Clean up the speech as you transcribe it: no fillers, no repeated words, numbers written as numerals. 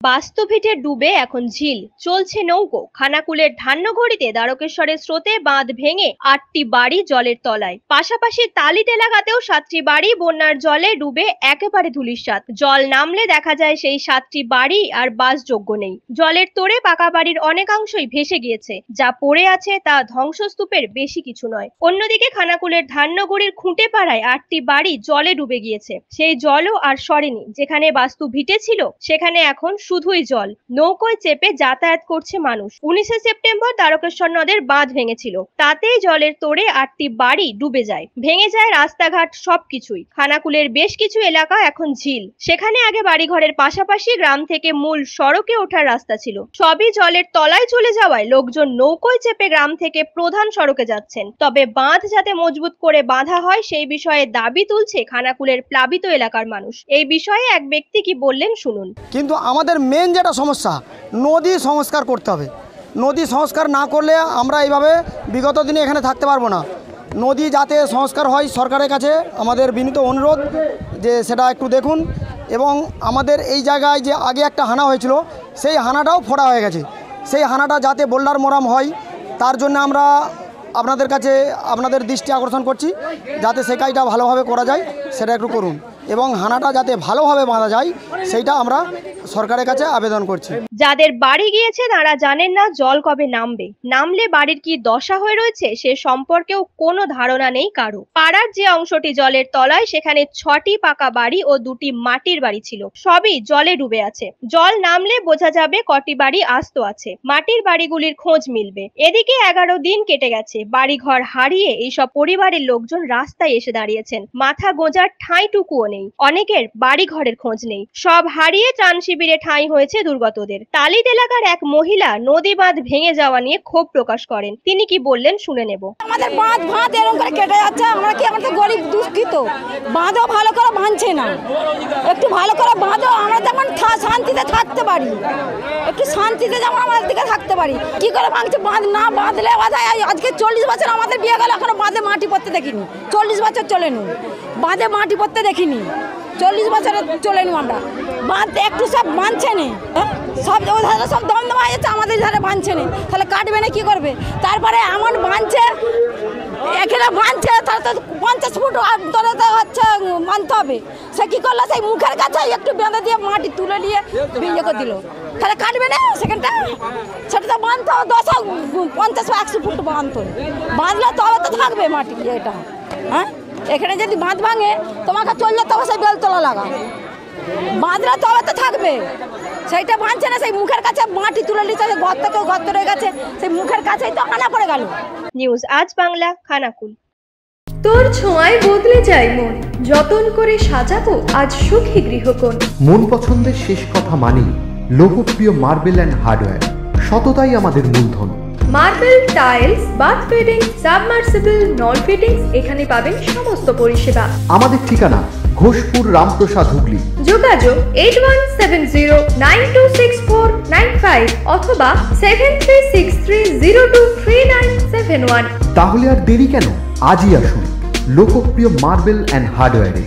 বাস্তুভিটে ডুবে এখন ঝিল, চলছে নৌকো। খানাকুলের ধান্যঘড়িতে দ্বারকেশ্বরের স্রোতে বাঁধ ভেঙে ৮টি বাড়ি জলের তলায়। পাশাপাশি তালিত এলাকাতেও ৭টি বাড়ি বন্যার জলে ডুবে একেবারে ধূলিসাৎ। জল নামলে দেখা যায় সেই ৭টি বাড়ি আর বাসযোগ্য নেই। জলের তোড়ে পাকা বাড়ির অনেকাংশই ভেসে গিয়েছে। যা পড়ে আছে তা ধ্বংসস্তূপের বেশি কিছু নয়। অন্যদিকে খানাকুলের ধান্যঘড়ির খুঁটে পাড়ায় ৮টি বাড়ি জলে ডুবে গিয়েছে। সেই জলও আর সরেনি। যেখানে বাস্তু ভিটে ছিল সেখানে এখন শুধুই জল। নৌকোয় চেপে যাতায়াত করছে মানুষ। ১৯শে সেপ্টেম্বর দ্বারকেশ্বর নদের বাঁধ ভেঙেছিল, তাতেই জলের তোড়ে ৮টি বাড়ি ডুবে যায়। ভেঙে যায় রাস্তাঘাট, সবকিছুই। খানাকুলের বেশ কিছু এলাকা এখন ঝিল। সেখানে আগে বাড়িঘরের পাশাপাশি গ্রাম থেকে মূল সড়কে ওঠার রাস্তা ছিল, সবই জলের তলায় চলে যাওয়ায় লোকজন নৌকোয় চেপে গ্রাম থেকে প্রধান সড়কে যাচ্ছেন। তবে বাঁধ যাতে মজবুত করে বাঁধা হয় সেই বিষয়ে দাবি তুলছে খানাকুলের প্লাবিত এলাকার মানুষ। এই বিষয়ে এক ব্যক্তি কি বললেন শুনুন। কিন্তু আমাদের মেন যেটা সমস্যা, নদী সংস্কার করতে হবে। নদী সংস্কার না করলে আমরা এইভাবে বিগত দিনে এখানে থাকতে পারবো না। নদী যাতে সংস্কার হয়, সরকারের কাছে আমাদের বিনীত অনুরোধ যে সেটা একটু দেখুন। এবং আমাদের এই জায়গায় যে আগে একটা হানা হয়েছিল সেই হানাটাও ফোড়া হয়ে গেছে। সেই হানাটা যাতে বোল্ডার মোরাম হয় তার জন্য আমরা আপনাদের কাছে আপনাদের দৃষ্টি আকর্ষণ করছি, যাতে সেই কাজটা ভালোভাবে করা যায় সেটা একটু করুন। এবং হানাটা যাতে ভালোভাবে বাঁধা যায় সেইটা আমরা সরকারের কাছে আবেদন করছি। যাদের বাড়ি গিয়েছে তারা জানেন না জল কবে নামবে, নামলে বাড়ির কি দশা হয়ে রয়েছে সে সম্পর্কেও কোনো ধারণা নেই কারো। পাড়ার যে অংশটি জলের তলায় সেখানে ৬টি পাকা বাড়ি ও ২টি মাটির বাড়ি ছিল, সবই জলে ডুবে আছে। জল নামলে বোঝা যাবে কটি বাড়ি আস্ত আছে। মাটির বাড়িগুলির খোঁজ মিলবে। এদিকে ১১ দিন কেটে গেছে, বাড়িঘর হারিয়ে এইসব পরিবারের লোকজন রাস্তায় এসে দাঁড়িয়েছেন। মাথা গোঁজার ঠাঁইটুকুও নেই। অনেকের বাড়ি ঘরের খোঁজ নেই। সব হারিয়ে ত্রাণ শিবিরে ঠাঁই হয়েছে দুর্গতদের। তালিত এলাকার এক মহিলা নদী বাঁধ ভেঙে যাওয়া নিয়ে ক্ষোভ প্রকাশ করেন। তিনি কি বললেন শুনে নেব। আমাদের বাঁধ এরকম করে কেটে যাচ্ছে, আমরা কি আমাদের গরিব দুঃখিত, বাঁধও ভালো করে বাঁধছে না। একটু ভালো করে বাঁধও, আমরা যেমন শান্তিতে থাকতে পারি, একটু শান্তিতে যেমন আমাদের দিকে থাকতে পারি। কি করে ভাঙছে বাঁধ? না বাঁধলে আজকে ৪০ বছর আমাদের বিয়ে গেল, এখনো বাঁধে মাটি পড়তে দেখিনি। ৪০ বছর চলে নি, বাঁধে মাটি পড়তে দেখিনি। ৪০ বছরে চলে নি আমরা। বাঁধ একটু সব বাঁধছে না, সব ওই ধারে সব দমদমা হয়ে যাচ্ছে, আমাদের ধারে বাঁধছে না। তাহলে কাটবে না কি করবে? তারপরে এমন বাঁধছে, এখানে বাঁধছে তাহলে তো ৫০ ফুট ধরে হচ্ছে বাঁধতে হবে। সে কি করলো, সেই মুখের কাছে একটু বেঁধে দিয়ে মাটি তুলে নিয়ে বিয়ে করে দিল। তাহলে কাটবে না সেখানটা? সেটা তো বাঁধতে হবে ৫০-১০০ ফুট বাঁধতে হবে। বাঁধলে তবে তো থাকবে মাটি। এটা হ্যাঁ, এখানে যদি বাঁধ ভাঙে তোমাকে চললে তবে সেই বেলতলা লাগা, বাঁধলে তবে তো থাকবে। সেইটা বাঁধছে না, সেই মুখের কাছে মাটি তুলে নিচ্ছে, ঘর থেকে গর্ত রয়ে গেছে, সেই মুখের কাছেই তো হানা পড়ে গেল। নিউজ আজ বাংলা, খানাকুল। তোর ছোঁয়ায় বদলে যায় মন, যতন করে সাজাবো আজ সুখী গৃহকোণ। মন পছন্দের শেষ কথা মানি লোকপ্রিয় মার্বেল অ্যান্ড হার্ডওয়্যার, সততাই আমাদের মূলধন। Marble, tiles, bath fitting, submersible, নল ফিটিংস, এখানে পাবেন সমস্ত পরিষেবা। আমাদের ঠিকানা ঘোষপুর, রামপ্রসাদ, হুগলি। যোগাযোগ 8170926495 অথবা 7363023971। তাহলে আর দেরি কেন, আজই আসুন লোকপ্রিয় মার্বেল অ্যান্ড হার্ডওয়্যারে।